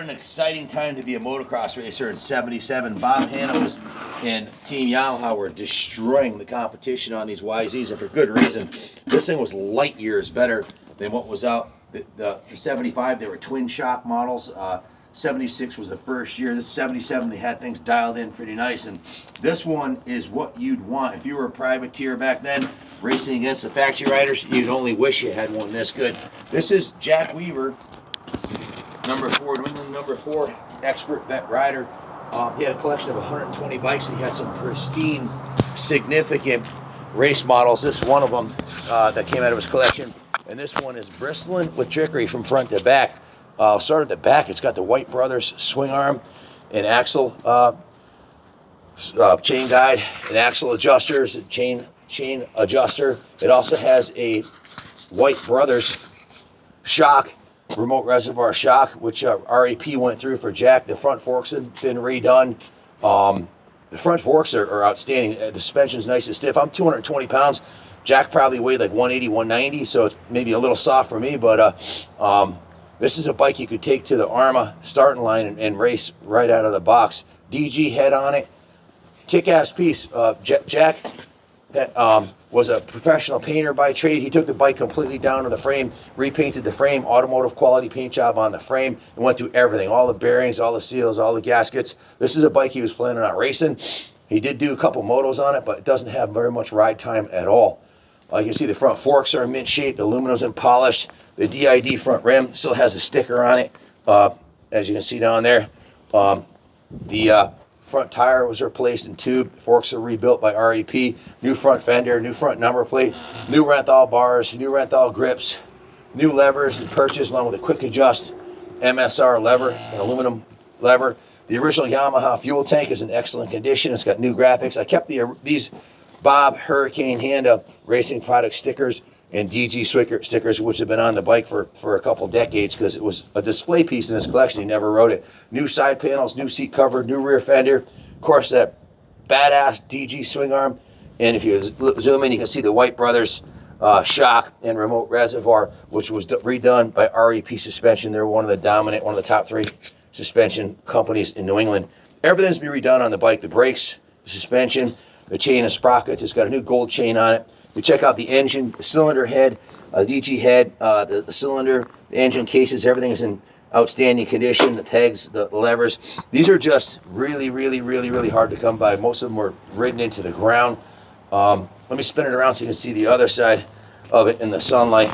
an exciting time to be a motocross racer in '77. Bob Hanna and Team Yamaha were destroying the competition on these YZs, and for good reason. This thing was light years better than what was out. The 75, they were twin shock models. 76 was the first year. This 77, they had things dialed in pretty nice, and this one is what you'd want. If you were a privateer back then, racing against the factory riders, you'd only wish you had one this good. This is Jack Weaver, number 4, New England number 4, expert vet rider. He had a collection of 120 bikes, and he had some pristine, significant race models. This is one of them that came out of his collection, and this one is bristling with trickery from front to back. Start at the back. It's got the White Brothers swing arm and axle chain guide and axle adjusters, chain adjuster. It also has a White Brothers shock, remote reservoir shock, which RAP went through for Jack. The front forks have been redone. The front forks are outstanding. The suspension's nice and stiff. I'm 220 pounds. Jack probably weighed like 180, 190, so it's maybe a little soft for me, but this is a bike you could take to the ARMA starting line and race right out of the box. DG head on it. Kick-ass piece. Jack was a professional painter by trade. He took the bike completely down to the frame, repainted the frame, automotive quality paint job on the frame, and went through everything. All the bearings, all the seals, all the gaskets. This is a bike he was planning on racing. He did do a couple motos on it, but it doesn't have very much ride time at all. You can see the front forks are in mint shape. The aluminum's been polished. The DID front rim still has a sticker on it, as you can see down there. The front tire was replaced and tubed. The forks are rebuilt by REP. New front fender, new front number plate, new Renthal bars, new Renthal grips, new levers and purchased along with a quick adjust MSR lever, an aluminum lever. The original Yamaha fuel tank is in excellent condition. It's got new graphics. I kept these Bob Hurricane Honda Racing Product stickers and DG stickers, which have been on the bike for a couple decades because it was a display piece in this collection. He never rode it. New side panels, new seat cover, new rear fender. Of course, that badass DG swing arm. And if you zoom in, you can see the White Brothers shock and remote reservoir, which was redone by REP Suspension. They're one of the top 3 suspension companies in New England. Everything's been redone on the bike. The brakes, the suspension, the chain and sprockets. It's got a new gold chain on it. You check out the engine, the cylinder head, DG head, the cylinder, the engine cases, everything is in outstanding condition. The pegs, the levers. These are just really, really, really, really hard to come by. Most of them were ridden into the ground. Let me spin it around so you can see the other side of it in the sunlight.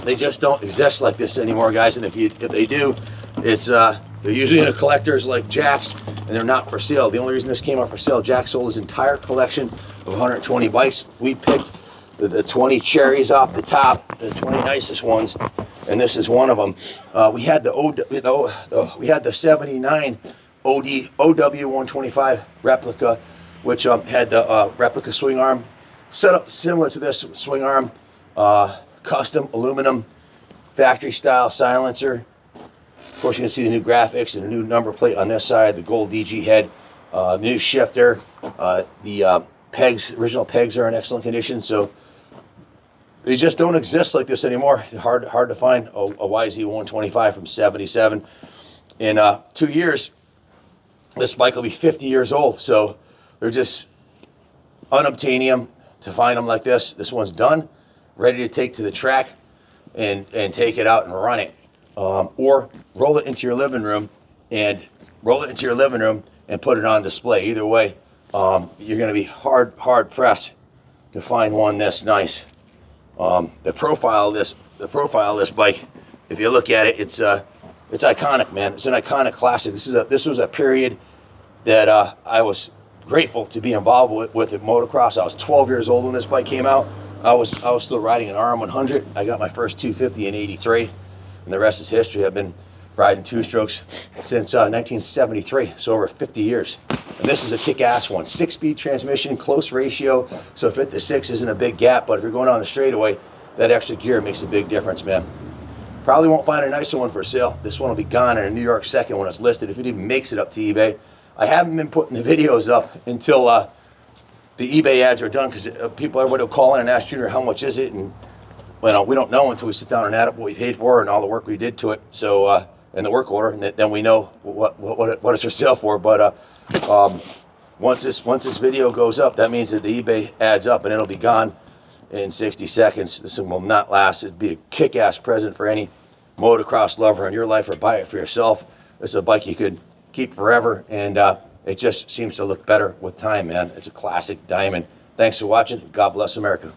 They just don't exist like this anymore, guys. And if they do, it's they're usually in a collector's like Jack's, and they're not for sale. The only reason this came up for sale, Jack sold his entire collection of 120 bikes. We picked the 20 cherries off the top, the 20 nicest ones, and this is one of them. We had the 79 OW125 replica, which had the replica swing arm set up similar to this swing arm, custom aluminum factory style silencer. Of course, you can see the new graphics and the new number plate on this side, the gold DG head, the new shifter, the pegs, original pegs are in excellent condition, so they just don't exist like this anymore. Hard to find a YZ125 from '77. In 2 years, this bike will be 50 years old, so they're just unobtainium to find them like this. This one's done, ready to take to the track and take it out and run it. Or roll it into your living room and put it on display. Either way, you're going to be hard pressed to find one this nice. The profile of this bike, if you look at it, it's iconic, man. It's an iconic classic. This was a period that I was grateful to be involved with motocross. I was 12 years old when this bike came out. I was still riding an RM100. I got my first 250 in '83. And the rest is history. I've been riding 2-strokes since 1973, so over 50 years. And this is a kick-ass one. 6-speed transmission, close ratio, so 5-to-6 isn't a big gap, but if you're going on the straightaway, that extra gear makes a big difference, man. Probably won't find a nicer one for sale. This one will be gone in a New York second when it's listed, if it even makes it up to eBay. I haven't been putting the videos up until the eBay ads are done, because everybody will call in and ask Junior how much is it, and well, we don't know until we sit down and add up what we paid for and all the work we did to it. So in the work order, and then we know what it's for sale for. But once this video goes up, that means that the eBay adds up and it'll be gone in 60 seconds. This one will not last. It'd be a kick-ass present for any motocross lover in your life, or buy it for yourself. This is a bike you could keep forever, and it just seems to look better with time, man. It's a classic diamond. Thanks for watching. God bless America.